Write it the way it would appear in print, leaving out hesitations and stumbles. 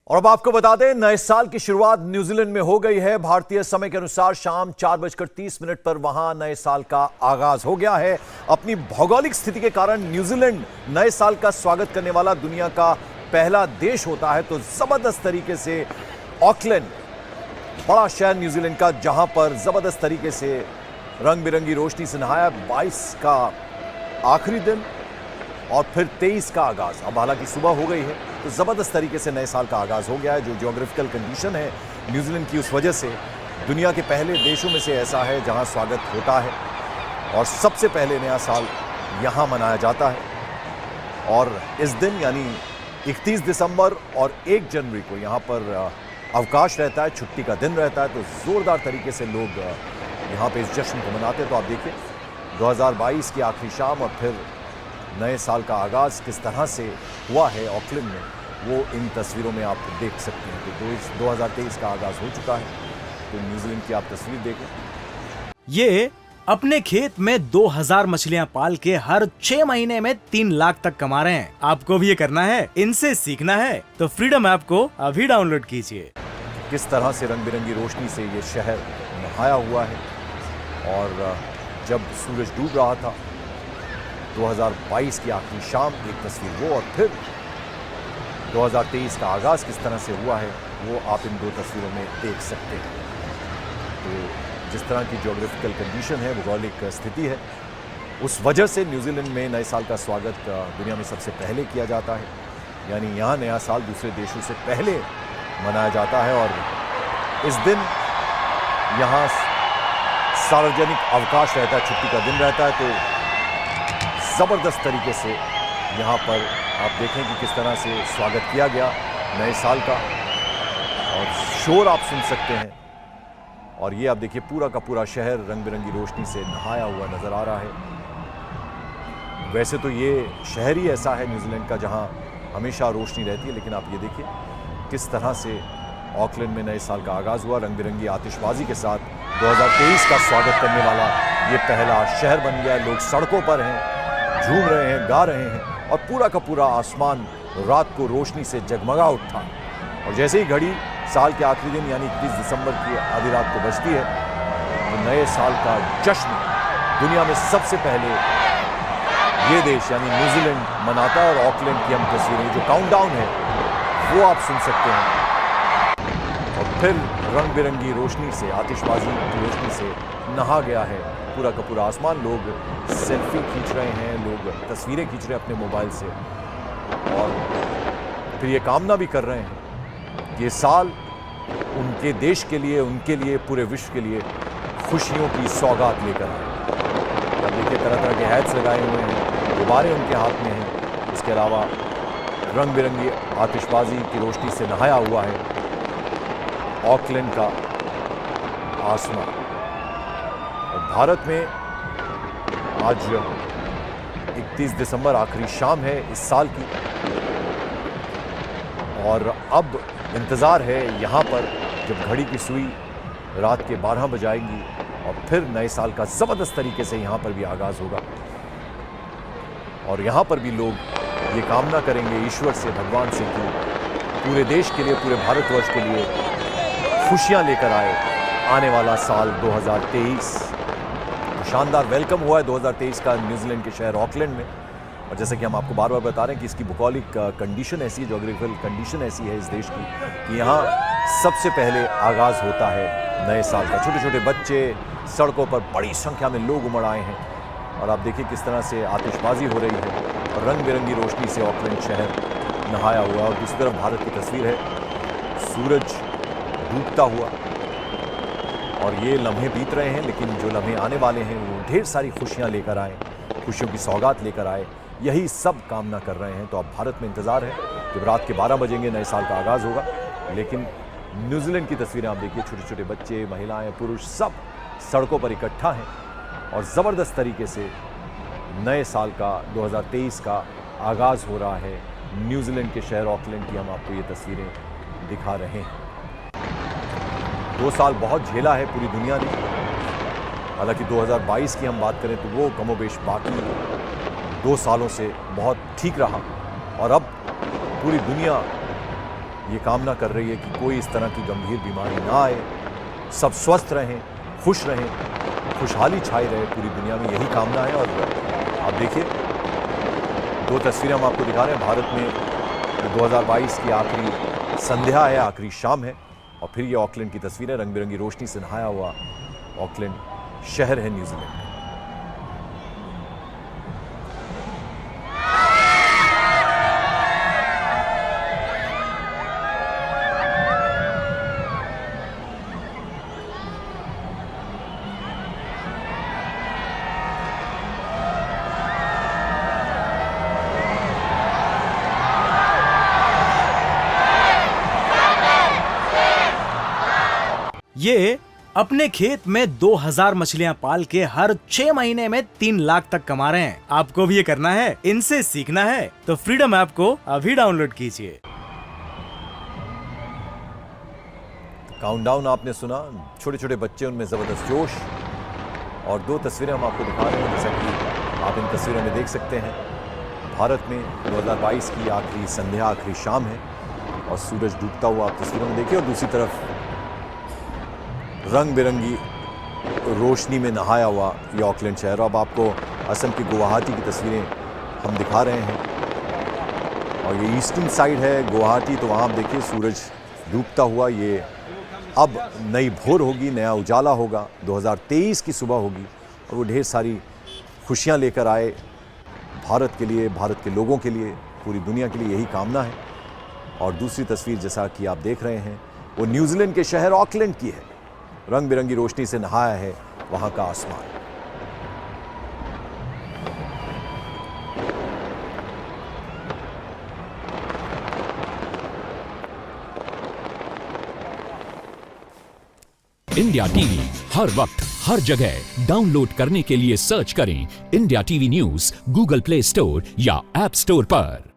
और अब आपको बता दें, नए साल की शुरुआत न्यूजीलैंड में हो गई है। भारतीय समय के अनुसार शाम 4:30 पर वहां नए साल का आगाज हो गया है। अपनी भौगोलिक स्थिति के कारण न्यूजीलैंड नए साल का स्वागत करने वाला दुनिया का पहला देश होता है। तो जबरदस्त तरीके से ऑकलैंड, बड़ा शहर न्यूजीलैंड का, जहां पर जबरदस्त तरीके से रंग बिरंगी रोशनी से नहाया। 22 का आखिरी दिन और फिर 23 का आगाज। अब हालांकि सुबह हो गई है, तो जबरदस्त तरीके से नए साल का आगाज हो गया है। जो ज्योग्राफिकल कंडीशन है न्यूजीलैंड की, उस वजह से दुनिया के पहले देशों में से ऐसा है जहां स्वागत होता है और सबसे पहले नया साल यहां मनाया जाता है। और इस दिन यानी 31 दिसंबर और 1 जनवरी को यहां पर अवकाश रहता है, छुट्टी का दिन रहता है। तो जोरदार तरीके से लोग यहां पे इस जश्न को मनाते हैं। तो आप देखिए 2022 की आखिरी शाम और फिर नए साल का आगाज किस तरह से हुआ है ऑकलैंड में, वो इन तस्वीरों में आप देख सकते हैं। तो 2023 का आगाज हो चुका है। तो न्यूजीलैंड की आप तस्वीर देखें। ये अपने खेत में 2000 मछलियां पाल के हर 6 महीने में 3 लाख तक कमा रहे हैं। आपको भी ये करना है, इनसे सीखना है तो फ्रीडम ऐप को अभी डाउनलोड कीजिए। किस तरह से रंग बिरंगी रोशनी से ये शहर नहाया हुआ है। और जब सूरज डूब रहा था 2022 की आखिरी शाम, एक तस्वीर वो, और फिर 2023 का आगाज किस तरह से हुआ है वो आप इन दो तस्वीरों में देख सकते हैं। तो जिस तरह की ज्योग्राफिकल कंडीशन है, भौगोलिक स्थिति है, उस वजह से न्यूजीलैंड में नए साल का स्वागत दुनिया में सबसे पहले किया जाता है। यानी यहाँ नया साल दूसरे देशों से पहले मनाया जाता है। और इस दिन यहाँ सार्वजनिक अवकाश रहता है, छुट्टी का दिन रहता है। तो ज़बरदस्त तरीके से यहाँ पर आप देखें कि किस तरह से स्वागत किया गया नए साल का, और शोर आप सुन सकते हैं। और ये आप देखिए पूरा का पूरा शहर रंग बिरंगी रोशनी से नहाया हुआ नजर आ रहा है। वैसे तो ये शहर ही ऐसा है न्यूजीलैंड का जहाँ हमेशा रोशनी रहती है, लेकिन आप ये देखिए किस तरह से ऑकलैंड में नए साल का आगाज़ हुआ। रंग बिरंगी आतिशबाजी के साथ 2023 का स्वागत करने वाला ये पहला शहर बन गया। लोग सड़कों पर हैं, झूम रहे हैं, गा रहे हैं, और पूरा का पूरा आसमान रात को रोशनी से जगमगा उठा। और जैसे ही घड़ी साल के आखिरी दिन यानी 31 दिसंबर की आधी रात को बजती है, तो नए साल का जश्न दुनिया में सबसे पहले ये देश यानी न्यूजीलैंड मनाता है। और ऑकलैंड की हम तस्वीरें, जो काउंटडाउन है वो आप सुन सकते हैं। और फिर रंग बिरंगी रोशनी से, आतिशबाजी की रोशनी से नहा गया है पूरा का पूरा आसमान। लोग सेल्फी खींच रहे हैं, लोग तस्वीरें खींच रहे हैं अपने मोबाइल से, और फिर ये कामना भी कर रहे हैं कि ये साल उनके देश के लिए, उनके लिए, पूरे विश्व के लिए खुशियों की सौगात लेकर आए। अब देखिए तरह तरह के हैट्स लगाए हुए हैं, गुब्बारे उनके हाथ में हैं। इसके अलावा रंग बिरंगी आतिशबाजी की रोशनी से नहाया हुआ है ऑकलैंड का आसमान। और भारत में आज 31 दिसंबर आखिरी शाम है इस साल की, और अब इंतज़ार है यहाँ पर जब घड़ी की सुई रात के 12 बजाएगी और फिर नए साल का ज़बरदस्त तरीके से यहाँ पर भी आगाज़ होगा। और यहाँ पर भी लोग ये कामना करेंगे ईश्वर से, भगवान से, कि पूरे देश के लिए, पूरे भारतवर्ष के लिए खुशियाँ लेकर आए आने वाला साल 2023। शानदार वेलकम हुआ है 2023 का न्यूजीलैंड के शहर ऑकलैंड में। और जैसे कि हम आपको बार बार बता रहे हैं कि इसकी भौगोलिक कंडीशन ऐसी है, ज्योग्राफिकल कंडीशन ऐसी है इस देश की, कि यहाँ सबसे पहले आगाज़ होता है नए साल का। छोटे छोटे बच्चे, सड़कों पर बड़ी संख्या में लोग उमड़ आए हैं। और आप देखिए किस तरह से आतिशबाजी हो रही है और रंग बिरंगी रोशनी से ऑकलैंड शहर नहाया हुआ। और दूसरी तरफ भारत की तस्वीर है, सूरज डूबता हुआ। और ये लम्हे बीत रहे हैं, लेकिन जो लम्हे आने वाले हैं वो ढेर सारी खुशियाँ लेकर आए, खुशियों की सौगात लेकर आए, यही सब कामना कर रहे हैं। तो अब भारत में इंतज़ार है, जब रात के 12 बजेंगे नए साल का आगाज़ होगा। लेकिन न्यूजीलैंड की तस्वीरें आप देखिए, छोटे छोटे बच्चे, महिलाएं, पुरुष सब सड़कों पर इकट्ठा हैं और ज़बरदस्त तरीके से नए साल का 2023 का आगाज़ हो रहा है न्यूजीलैंड के शहर ऑकलैंड की। हम आपको ये तस्वीरें दिखा रहे हैं। 2 साल बहुत झेला है पूरी दुनिया ने। हालांकि 2022 की हम बात करें तो वो कमोबेश बाकी 2 सालों से बहुत ठीक रहा। और अब पूरी दुनिया ये कामना कर रही है कि कोई इस तरह की गंभीर बीमारी ना आए, सब स्वस्थ रहें, खुश रहें, खुशहाली छाई रहे पूरी दुनिया में, यही कामना है। और आप देखिए, 2 तस्वीरें हम आपको दिखा रहे हैं। भारत में 2022 की आखिरी संध्या है, आखिरी शाम है, और फिर ये ऑकलैंड की तस्वीरें, रंग बिरंगी रोशनी से नहाया हुआ ऑकलैंड शहर है न्यूजीलैंड में। ये अपने खेत में 2000 मछलियां पाल के हर 6 महीने में 3 लाख तक कमा रहे हैं। आपको भी ये करना है, इनसे सीखना है तो फ्रीडम ऐप को अभी डाउनलोड कीजिए। काउंटडाउन आपने सुना, छोटे छोटे बच्चे, उनमें जबरदस्त जोश। और 2 तस्वीरें हम आपको दिखा रहे हैं, जैसा कि आप इन तस्वीरों में देख सकते हैं। भारत में 2022 की आखिरी संध्या, आखिरी शाम है, और सूरज डूबता हुआ आप तस्वीरों में देखिए, और दूसरी तरफ रंग बिरंगी रोशनी में नहाया हुआ ये ऑकलैंड शहर। अब आपको असम की गुवाहाटी की तस्वीरें हम दिखा रहे हैं, और ये ईस्टर्न साइड है गुवाहाटी, तो वहाँ आप देखिए सूरज डूबता हुआ। ये अब नई भोर होगी, नया उजाला होगा, 2023 की सुबह होगी, और वो ढेर सारी खुशियाँ लेकर आए भारत के लिए, भारत के लोगों के लिए, पूरी दुनिया के लिए, यही कामना है। और दूसरी तस्वीर जैसा कि आप देख रहे हैं, वो न्यूजीलैंड के शहर ऑकलैंड की है। रंग बिरंगी रोशनी से नहाया है वहां का आसमान। इंडिया टीवी हर वक्त हर जगह डाउनलोड करने के लिए सर्च करें India TV news Google play store या ऐप स्टोर पर।